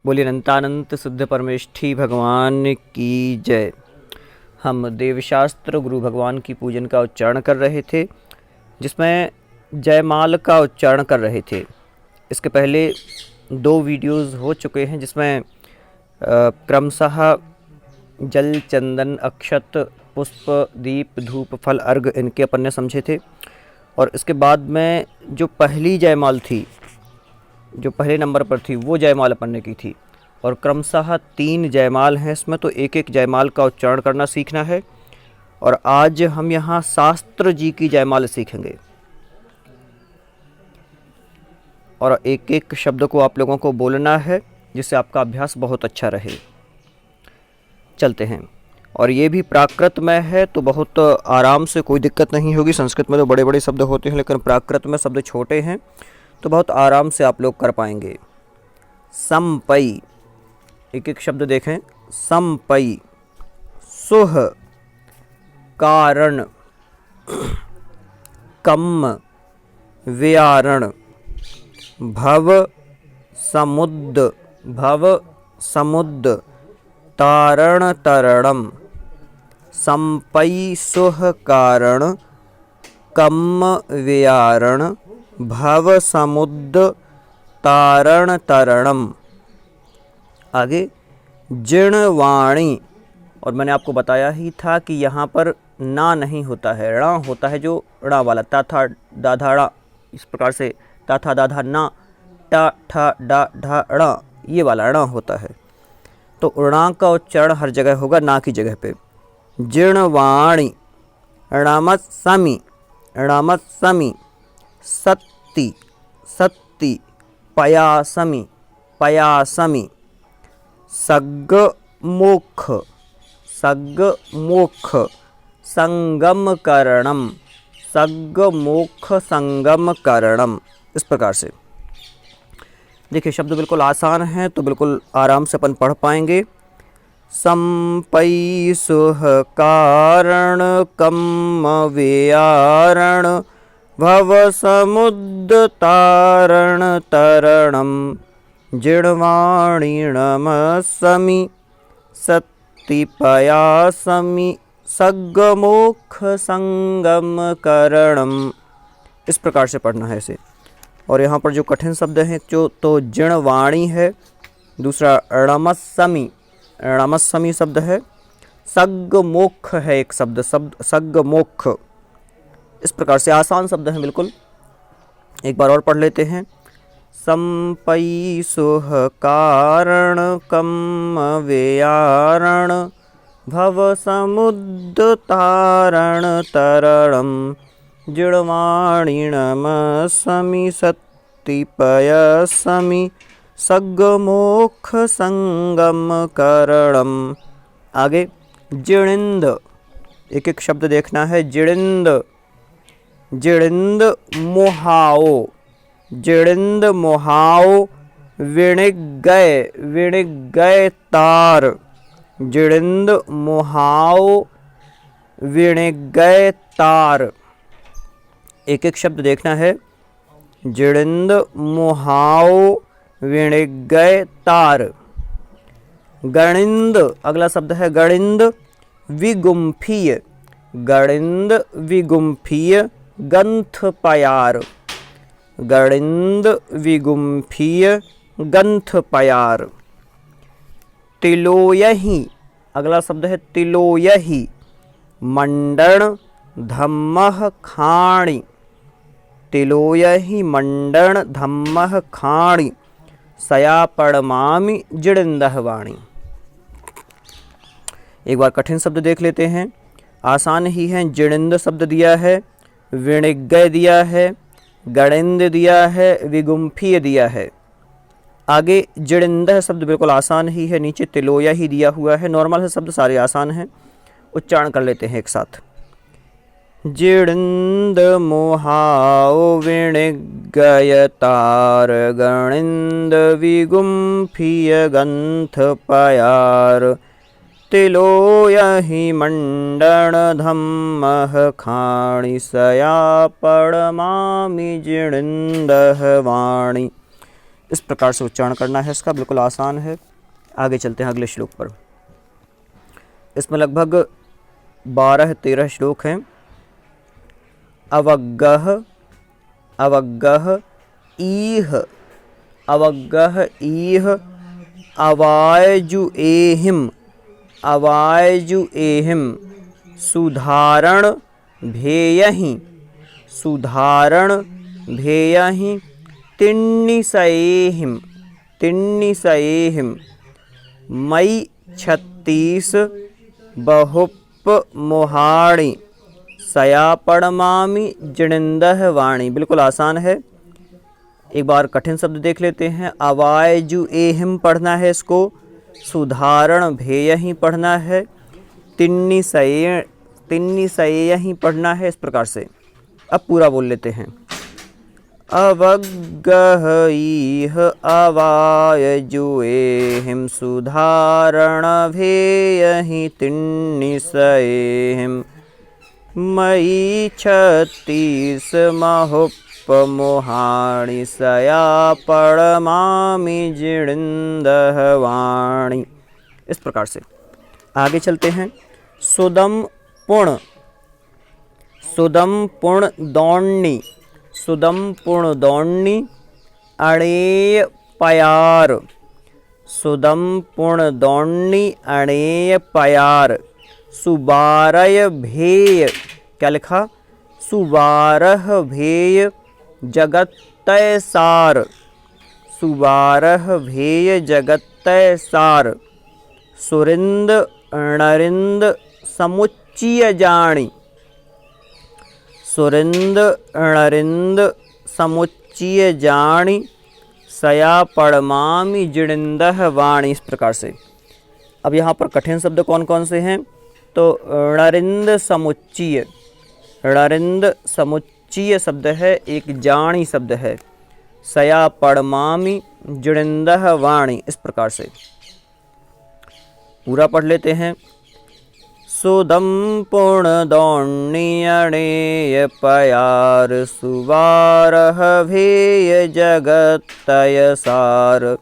बोलिए अनंतानंत शुद्ध परमेष्ठी भगवान की जय। हम देवशास्त्र गुरु भगवान की पूजन का उच्चारण कर रहे थे, जिसमें जयमाल का उच्चारण कर रहे थे। इसके पहले 2 वीडियोस हो चुके हैं, जिसमें क्रमशः जल, चंदन, अक्षत, पुष्प, दीप, धूप, फल, अर्घ इनके अपन ने समझे थे। और इसके बाद में जो पहली जयमाल थी, जो पहले नंबर पर थी, वो जयमाल अपन ने की थी। और क्रमशः 3 जयमाल हैं इसमें, तो एक एक जयमाल का उच्चारण करना सीखना है। और आज हम यहाँ शास्त्र जी की जयमाल सीखेंगे और एक एक शब्द को आप लोगों को बोलना है, जिससे आपका अभ्यास बहुत अच्छा रहे। चलते हैं। और ये भी प्राकृत में है, तो बहुत आराम से, कोई दिक्कत नहीं होगी। संस्कृत में तो बड़े बड़े शब्द होते हैं, लेकिन प्राकृत में शब्द छोटे हैं, तो बहुत आराम से आप लोग कर पाएंगे। संपई, एक एक शब्द देखें। संपई, सुह, कारण, कम, व्यारण, भव समुद्र, तारण तरणम। संपई सुह कारण कम व्यारण भव समुद्र तारण तरणम। आगे जिणवाणी, और मैंने आपको बताया ही था कि यहाँ पर ना नहीं होता है, णा होता है, जो णा वाला, ता था दाधा णा, इस प्रकार से ता था दाधा ना, टा ठा डा ढा णा, ये वाला णा होता है। तो णा का उच्चारण हर जगह होगा, ना की जगह पे। जिणवाणी, णमस्समि, सत्ति, पयासमि, सग्गमोक्ष, संगम करणम, इस प्रकार से। देखिए, शब्द बिल्कुल आसान हैं, तो बिल्कुल आराम से अपन पढ़ पाएंगे। संपई सुह कारण कम व्यारण भव समुद्र तारण तरणम। जिणवाणी नमस्समि, सत्ति पयासमि, सग्गमोक्ष संगम करणम। इस प्रकार से पढ़ना है इसे। और यहाँ पर जो कठिन शब्द हैं, जो तो जिणवाणी है, दूसरा णमस्समि शब्द है, सग्गमोक्ष है एक शब्द सग्गमोक्ष। इस प्रकार से आसान शब्द हैं बिल्कुल। एक बार और पढ़ लेते हैं। संपई सुह कारण कम व्यारण भव समुद्र तारण तरणम। जिणवाणी नमस्समि, सत्ति पयासमि, सग्गमोक्ष संगम करणम। आगे जिणिंद, एक एक शब्द देखना है। जिणिंद मोहाओ, विणिगय तार। जिणिंद मोहाओ विणिगय तार, एक एक शब्द देखना है। जिणिंद मोहाओ विणिगय तार। गणिंद, अगला शब्द है गणिंद विगुम्फीय, गंथ पयार। गणिंद विगुम्फीय गंथ पयार। तिलोयहि, अगला शब्द है तिलोयहि, मंडन धम्मः खाणि। तिलोयहि मंडन धम्मः खाणि, सयापड़मामि जिणिंदः वाणी। एक बार कठिन शब्द देख लेते हैं, आसान ही है। जिणिंद शब्द दिया है, विणिगय दिया है, गणिंद दिया है, विगुम्फीय दिया है। आगे जिणिंदः शब्द बिल्कुल आसान ही है, नीचे तिलोया ही दिया हुआ है। नॉर्मल है, शब्द सारे आसान हैं। उच्चारण कर लेते हैं एक साथ। जिणिंद मोहाओ विणिगय तार, गणिंद विगुम्फीय गंथ पयार। तिलोयहि मंडन धम्मः खाणि, सयापड़मामि जिणिंदः वाणी। इस प्रकार से उच्चारण करना है इसका, बिल्कुल आसान है। आगे चलते हैं अगले श्लोक पर। इसमें लगभग 12-13 श्लोक हैं। अवग्गह अवग्गह ईह अवग्गह ईह अवायजुएहिम अवायजुएहिम सुधारण भेयहि सुधारण भेयहि तिन्निसएहिम तिन्निसएहिम मयि 36 बहुप मोहाणि सयापड़मामि जिणिंदह वाणी। बिल्कुल आसान है। एक बार कठिन शब्द देख लेते हैं। अवायजुएहिम पढ़ना है इसको, सुधारण भेयहि पढ़ना है, तिन्निसएहि पढ़ना है, इस प्रकार से। अब पूरा बोल लेते हैं। अवग्गह ईह अवायजुएहिम सुधारण भेयहि तिन्निसएहिम मयि 36 मोहाणि सयापड़मामि जिणिंदह वाणी। इस प्रकार से आगे चलते हैं। सुदम पुण दौड़नी सुदम पुण दौड़नी अणेय पयार सुदम पुण दौड़नी अणेय पयार सुबारय भेय। क्या लिखा? सुबारह भेय जगत्तय सार सुबारह भेय जगत्तय सार सुरिंद नरिंद समुच्चय जाणी सुरिंद नरिंद समुच्चय जाणी सयापड़मामि जिणिंदह वाणी। इस प्रकार से। अब यहाँ पर कठिन शब्द कौन कौन से हैं? तो णरिंद समुच्चय शब्द है, एक जाणी शब्द है। सयापड़मामि जिणिंदह वाणी। इस प्रकार से पूरा पढ़ लेते हैं। सुदम पुण दौड़नी अणेय पयार सुबारह भेय जगत्तय सार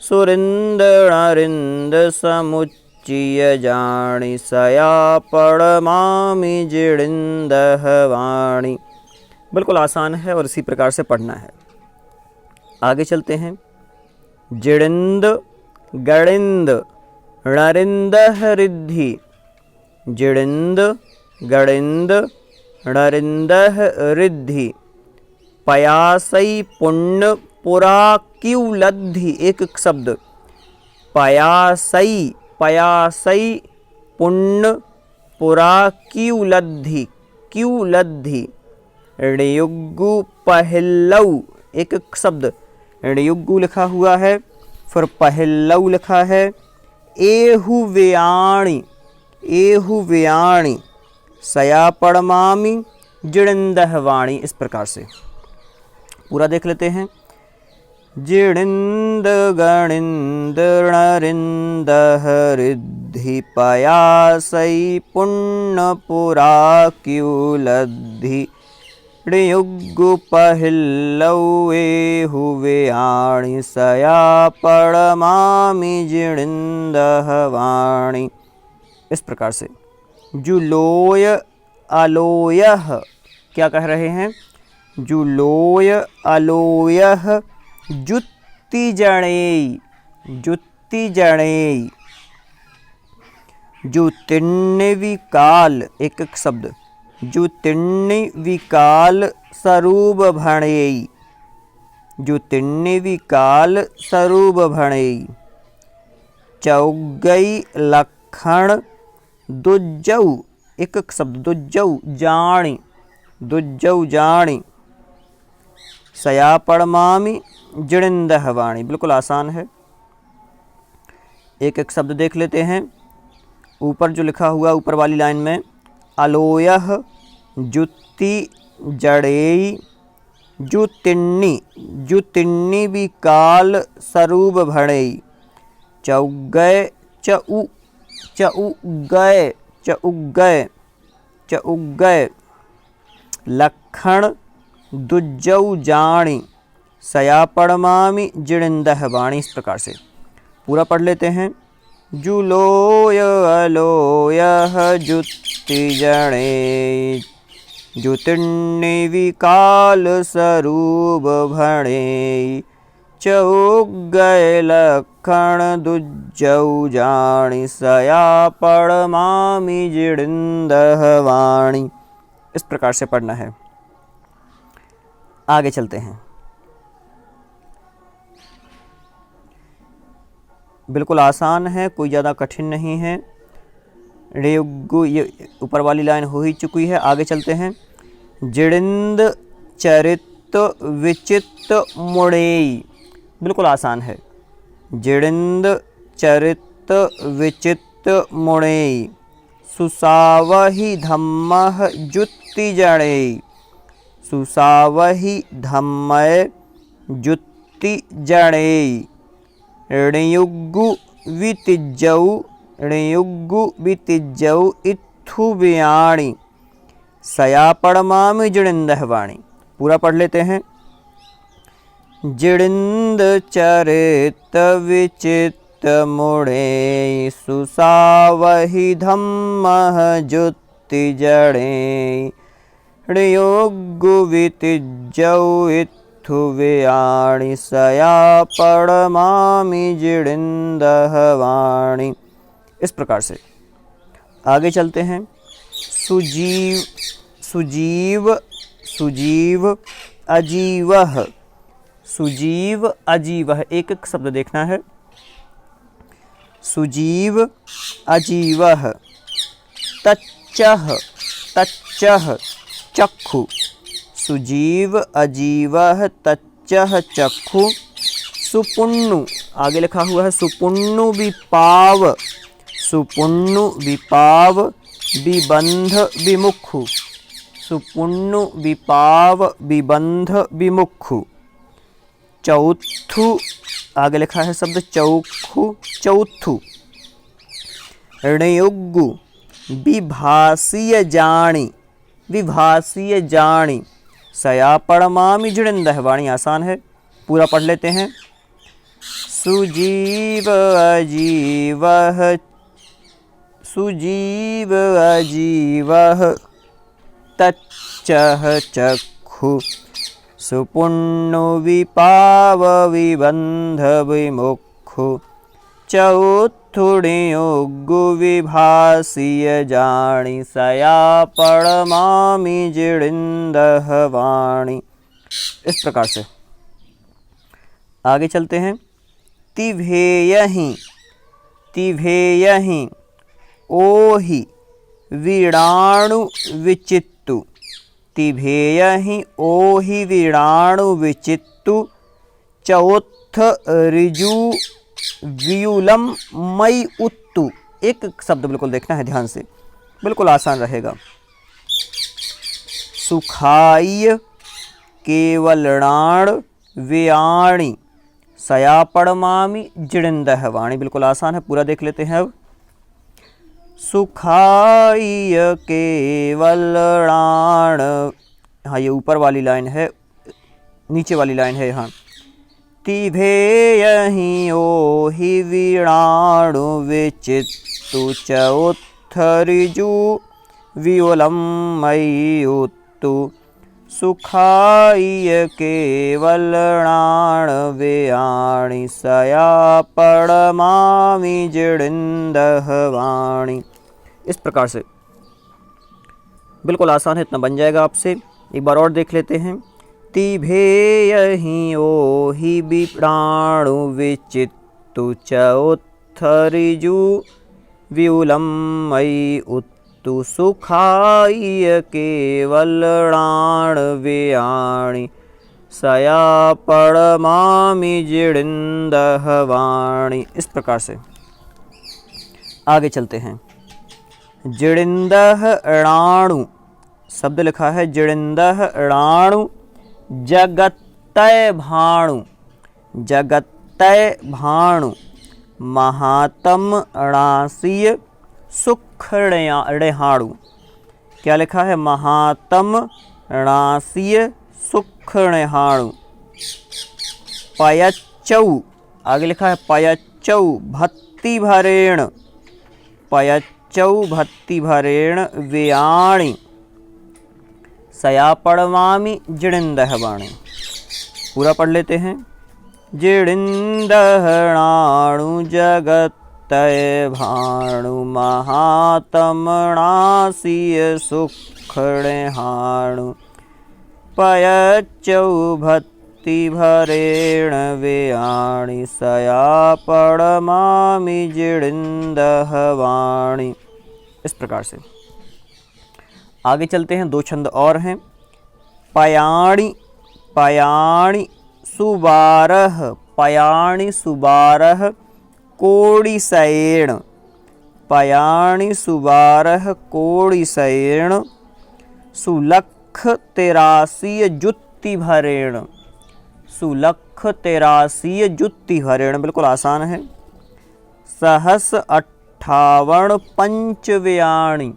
सुरिंद नरिंद समुच्चय जाणी सयापड़मामि जिणिंदह वाणी। बिल्कुल आसान है और इसी प्रकार से पढ़ना है। आगे चलते हैं। जिणिंद गणिंद नरिंदह रिद्धि जिणिंद गणिंद नरिंदह रिद्धि पयासई पुण्य पुराक्युलद्धि। एक शब्द पयासई पुण्य पुराक्युलद्धि क्युलद्धि णयुग्गु पहिल्लौ। एक शब्द णयुग्गु लिखा हुआ है, फिर पहिल्लौ लिखा है। एहुव्याणि सयापड़मामि जिणिंदह वाणी। इस प्रकार से पूरा देख लेते हैं। जिणिंद गणिंद नरिंदह रिद्धि पयासई पुण्य पुराक्युलद्धि णयुग्गु पहिल्लौ एहुव्याणि सयापड़मामि जिणिंदह वाणी। इस प्रकार से। जुलोय अलोयः। क्या कह रहे हैं? जुलोय अलोयः जुत्ति जणेय जुतिण्य विकाल। एक शब्द जुतिण्य विकाल स्वरूप भणेय जुतिण्य विकाल स्वरूप भणेय चौगई लक्षण दुज्जौ। एक शब्द दुज्जौ जाणी सयापड़मामि जिणिंदह वाणी। बिल्कुल आसान है। एक एक शब्द देख लेते हैं। ऊपर जो लिखा हुआ ऊपर वाली लाइन में अलोयः जुत्ति जड़ेई जुतिन्नी विकाल स्वरूप भणेई चउगय लक्षण दुज्जौ जाणी सया पड़मामि जिड़िंदह वाणी। इस प्रकार से पूरा पढ़ लेते हैं। जुलोय अलोयः जुत्ति जणे जुतिर्नि विकाल स्वरूप भणे चौगय लक्षण दुज्जौ जाणि सया पड़मामि जिड़िंदह वाणी। इस प्रकार से पढ़ना है। आगे चलते हैं। बिल्कुल आसान है, कोई ज़्यादा कठिन नहीं है। रेगु ये ऊपर वाली लाइन हो ही चुकी है। आगे चलते हैं। जिड़िंद चरित विचित मुड़ेई। बिल्कुल आसान है। जिड़िंद चरित विचित मुड़ेई सुसावहि धम्मः जुत्ति जड़ेई। सुसावहि धम्मय जुत्ति जड़ेई ऋणयुग्गु वितिज्जौ इत्थु व्याणि सया पड़मामि जिड़िंदह वाणी। पूरा पढ़ लेते हैं। जिड़िंद चरित विचित मुड़े सुसावहि धम्मः जुत्ति जड़े ऋणयुग्गु वितिज्जौ इत्थु व्याणि सया पड़मामि जिड़िंदह वाणी। इस प्रकार से आगे चलते हैं। सुजीव अजीवः। सुजीव अजीवः एक एक शब्द देखना है। सुजीव अजीवः तच्चः चक्षु। सुजीव अजीवः तच्चः चक्षु सुपुण्णु। आगे लिखा हुआ है सुपुण्णु विपाव। सुपुण्णु विपाव विबंध विमुखु। सुपुण्णु विपाव विबंध विमुखु चौथु। आगे लिखा है शब्द चौखु चौथु। ऋणयुग्गु विभासीय जाणी। विभासीय जाणी सया पड़मामि जिड़िंदह वाणी। आसान है, पूरा पढ़ लेते हैं। सुजीव अजीवः तच्चः चक्षु सुपुण्णु विपाव विबंध विमुखु चौथु ऋणयुग्गु विभासीय जाणी सया पड़मामि जिड़िंदह वाणी। इस प्रकार से आगे चलते हैं। तिभेयहि ओहि वीणाणु विचित्तु। तिभेयहि ओहि वीणाणु विचित्तु चौथ ऋजु व्यूलम मई उत्तु। एक शब्द बिल्कुल देखना है ध्यान से, बिल्कुल आसान रहेगा। सुखाय केवलणाण व्याणी सया पड़मामि जिड़िंदह वाणी। बिल्कुल आसान है, पूरा देख लेते हैं अब। सुखाय केवलणाण, हाँ ये ऊपर वाली लाइन है, नीचे वाली लाइन है यहाँ। तिभेयहि ओहि वीणाणु विचित्तु चौथ ऋजु व्यूलम मई उत्तु सुखाय केवलणाण व्याणी सया पड़मामि जिड़िंदह वाणी। इस प्रकार से बिल्कुल आसान है, इतना बन जाएगा आपसे। एक बार और देख लेते हैं। तिभेयहि ओहि वीणाणु विचित्तु चौथ ऋजु व्यूलम मई उत्तु सुखाय केवलणाण व्याणी सया पड़मामि जिड़िंदह वाणी। इस प्रकार से आगे चलते हैं। जिड़िंदह णाणु शब्द लिखा है। जिड़िंदह णाणु जगत्तय भाणु। जगत्तय भाणु महातम णासीय सुखणेहाणु। क्या लिखा है? महातम णासीय सुखणेहाणु। पयच्चौ, आगे लिखा है पयच्चौ भत्ति भरेण, पयच्चौ भत्ति भरेण व्याणि सयापड़वामि जिणिन्दः वाणी। पूरा पढ़ लेते हैं। जिणिन्दहणाणु जगत्तय भाणु महातमणासीय सुखणहाणु पयच्चौ भत्ति भरेण व्याणि सयापड़मामि जिणिन्दः वाणी। इस प्रकार से आगे चलते हैं। 2 छंद और हैं। पयाणि, पयाणि सुबारह, पयाणि सुबारह कोडिसयेण, पयाणि सुबारह कोडिसयेण सुलक्ष 83 जुत्ति भरेण, सुलक्ष 83 जुत्ति भरेण, बिल्कुल आसान है। सहस 58 पंचव्याणि,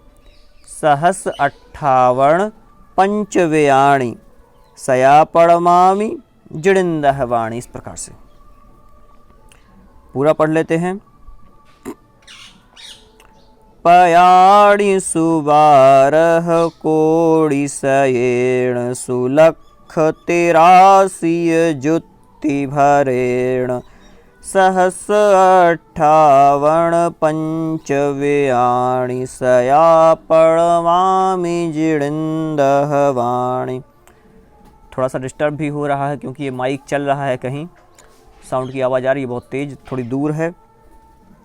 सहस 58 पंचव्याणि सयापड़मामि जिणिन्दः वाणी। इस प्रकार से पूरा पढ़ लेते हैं। पयाणि सुबारह कोडिसयेण सुलक्ष 83 जुत्ति भरेण सहस 58 पंचव्याणि सयापड़मामि जिणिन्दः वाणी। थोड़ा सा डिस्टर्ब भी हो रहा है क्योंकि ये माइक चल रहा है, कहीं साउंड की आवाज़ आ रही है बहुत तेज़, थोड़ी दूर है,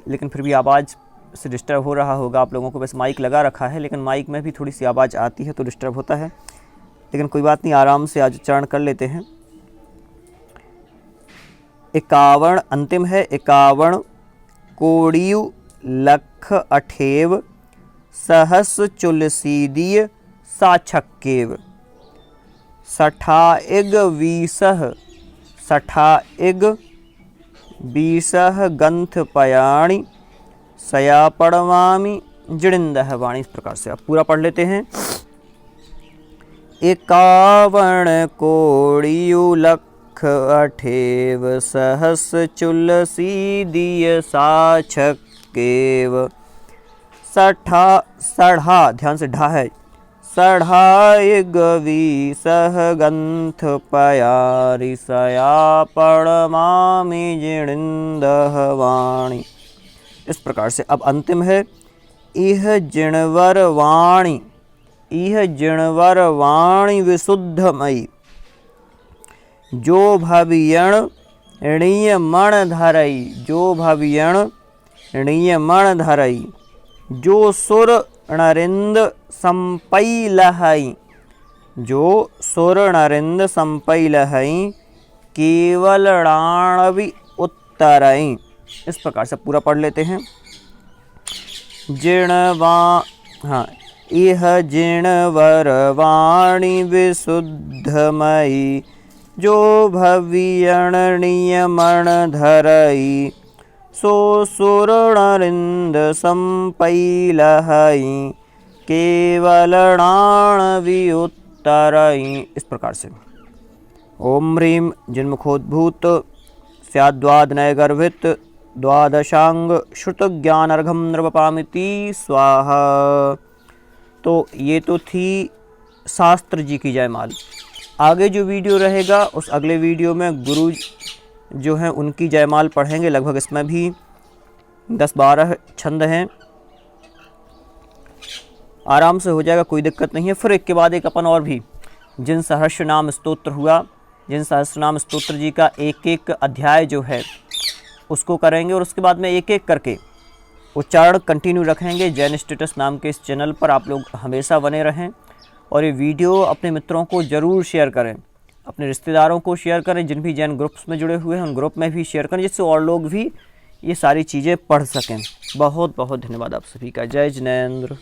लेकिन फिर भी आवाज़ से डिस्टर्ब हो रहा होगा आप लोगों को। बस माइक लगा रखा है लेकिन माइक में भी थोड़ी सी आवाज़ आती है तो डिस्टर्ब होता है, लेकिन कोई बात नहीं, आराम से आज उच्चारण कर लेते हैं। 51 अंतिम है। 51 कोड़ियु लख अठेव सहस चुलसीदीय साछक्केव 60 20 60 20 गंथ पयाणि सयापड़मामि जिणिन्दः वाणी। इस प्रकार से आप पूरा पढ़ लेते हैं। 51 कोड़ियु लख अठेव सहस चुलसीदीय साछक्केव 60 ध्यान से ढा है, 60 20 गंथ पयारि सयापड़मामि जिणिन्दः वाणी। इस प्रकार से अब अंतिम है। इह जिणवर वाणी, इह जिणवर वाणी विशुद्धमयी जो भवियण णीयमण धरई, जो भवियण णीयमण धरई जो सुर नरिंद संपैलहई, जो सुर नरिंद संपैलहई केवल णाणवि उत्तरई। इस प्रकार से पूरा पढ़ लेते हैं। इह जिणवर वाणी विशुद्धमयी जो भवियण नियमन धरई सो सुर नरिंद संपैलहई केवल णाणवि उत्तरई। इस प्रकार से ओम ह्रीं जिन्मुखोद्भूत स्याद्वाद नय गर्भित द्वादशांग श्रुत ज्ञानर्घम नृपपामिति स्वाहा। तो ये तो थी शास्त्र जी की जयमाल। आगे जो वीडियो रहेगा उस अगले वीडियो में गुरु जो हैं उनकी जयमाल पढ़ेंगे। लगभग इसमें भी 10-12 छंद हैं, आराम से हो जाएगा, कोई दिक्कत नहीं है। फिर एक के बाद एक अपन और भी जिन सहस्र नाम स्तोत्र हुआ, जिन सहस्र नाम स्तोत्र जी का एक एक अध्याय जो है उसको करेंगे और उसके बाद में एक एक करके उच्चारण कंटिन्यू रखेंगे। जैन स्टेटस नाम के इस चैनल पर आप लोग हमेशा बने रहें और ये वीडियो अपने मित्रों को ज़रूर शेयर करें, अपने रिश्तेदारों को शेयर करें, जिन भी जैन ग्रुप्स में जुड़े हुए हैं उन ग्रुप में भी शेयर करें, जिससे और लोग भी ये सारी चीज़ें पढ़ सकें। बहुत बहुत धन्यवाद आप सभी का। जय जिनेंद्र।